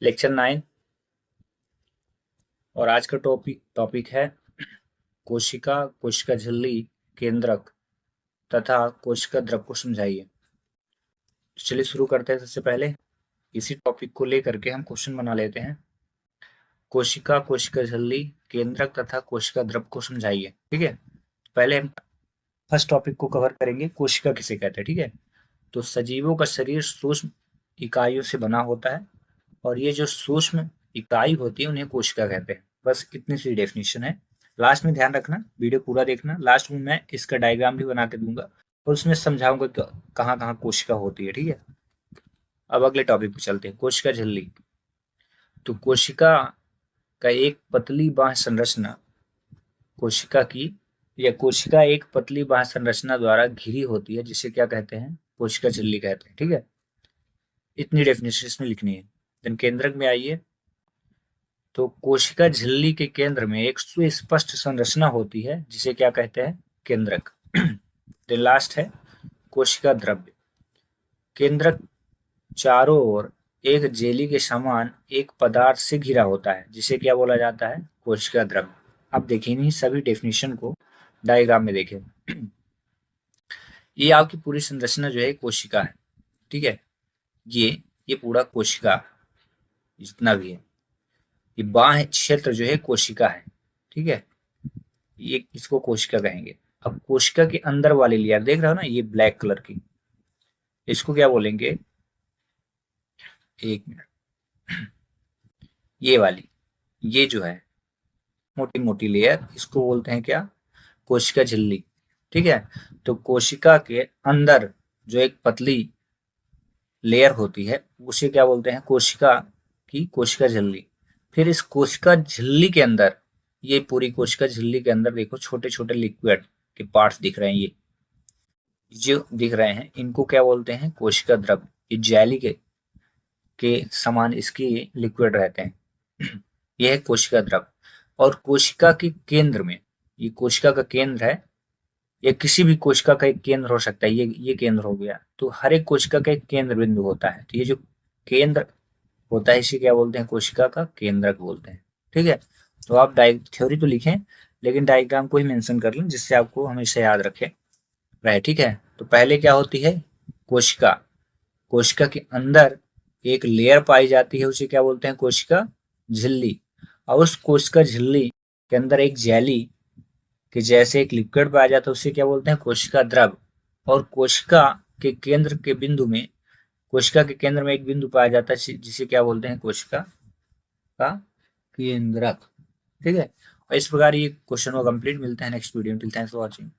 Lecture 9 और आज का टॉपिक है कोशिका, कोशिका झिल्ली, केंद्रक तथा कोशिका द्रव को समझाइए। तो चलिए शुरू करते हैं। सबसे पहले इसी टॉपिक को लेकर के हम क्वेश्चन बना लेते हैं। कोशिका, कोशिका झिल्ली, केंद्रक तथा कोशिका द्रव को समझाइए। ठीक है, पहले हम फर्स्ट टॉपिक को कवर करेंगे। कोशिका किसे कहते हैं? ठीक है, तो सजीवों का शरीर सूक्ष्म इकाइयों से बना होता है और ये जो सूक्ष्म इकाई होती है उन्हें कोशिका कहते हैं। बस इतनी सी डेफिनेशन है। लास्ट में ध्यान रखना, वीडियो पूरा देखना। लास्ट में मैं इसका डायग्राम भी बना के दूंगा और उसमें समझाऊंगा कि कहाँ कहाँ कोशिका होती है। ठीक है, अब अगले टॉपिक पे चलते हैं। कोशिका झिल्ली। तो कोशिका का एक पतली बाह्य संरचना कोशिका की या कोशिका एक पतली बाह्य संरचना द्वारा घिरी होती है, जिसे क्या कहते हैं? कोशिका झिल्ली कहते हैं। ठीक है, इतनी डेफिनेशन इसमें लिखनी है। देन केंद्रक में आइए। तो कोशिका झिल्ली के केंद्र में एक सुस्पष्ट संरचना होती है, जिसे क्या कहते हैं? केंद्रक। देन लास्ट है कोशिका द्रव्य। केंद्रक चारों ओर एक जेली के समान एक पदार्थ से घिरा होता है, जिसे क्या बोला जाता है? कोशिका द्रव्य। अब देखिए नहीं, सभी डेफिनेशन को डायग्राम में देखें। ये आपकी पूरी संरचना जो है कोशिका है। ठीक है, ये पूरा कोशिका जितना भी है, ये बाह्य क्षेत्र जो है कोशिका है। ठीक है, ये इसको कोशिका कहेंगे। अब कोशिका के अंदर वाली लेयर देख रहे हो ना, ये ब्लैक कलर की, इसको क्या बोलेंगे? एक मिनट, ये वाली, ये जो है मोटी मोटी लेयर, इसको बोलते हैं क्या? कोशिका झिल्ली। ठीक है, तो कोशिका के अंदर जो एक पतली लेयर होती है उसे क्या बोलते हैं? कोशिका की कोशिका झिल्ली। फिर इस कोशिका झिल्ली के अंदर, ये पूरी कोशिका झिल्ली के अंदर देखो छोटे छोटे लिक्विड के पार्ट्स दिख रहे हैं। ये जो दिख रहे हैं इनको क्या बोलते हैं? कोशिका द्रव। ये जेली के समान इसके लिक्विड रहते हैं। यह है कोशिका द्रव। और कोशिका के केंद्र में, ये कोशिका का केंद्र है, या किसी भी कोशिका का एक केंद्र हो सकता है। ये केंद्र हो गया। तो हर एक कोशिका का एक केंद्र बिंदु होता है। तो ये जो केंद्र होता है इसे क्या बोलते हैं? कोशिका का केंद्रक बोलते हैं। ठीक है, तो आप थ्योरी तो लिखें, लेकिन डायग्राम को ही मेंशन कर लें, जिससे आपको हमेशा याद रहे। ठीक है, तो पहले क्या होती है? कोशिका। कोशिका के अंदर एक लेयर पाई जाती है, उसे क्या बोलते हैं? कोशिका झिल्ली। और उस कोशिका झिल्ली के अंदर एक जेली कि जैसे एक लिक्विड पाया जाता है, उसे क्या बोलते हैं? कोशिका द्रव। और कोशिका के केंद्र के बिंदु में, कोशिका के केंद्र में एक बिंदु पाया जाता है, जिसे क्या बोलते हैं? कोशिका का केंद्रक। ठीक है, और इस प्रकार ये क्वेश्चन को कंप्लीट। मिलते हैं नेक्स्ट वीडियो में। Thanks for watching.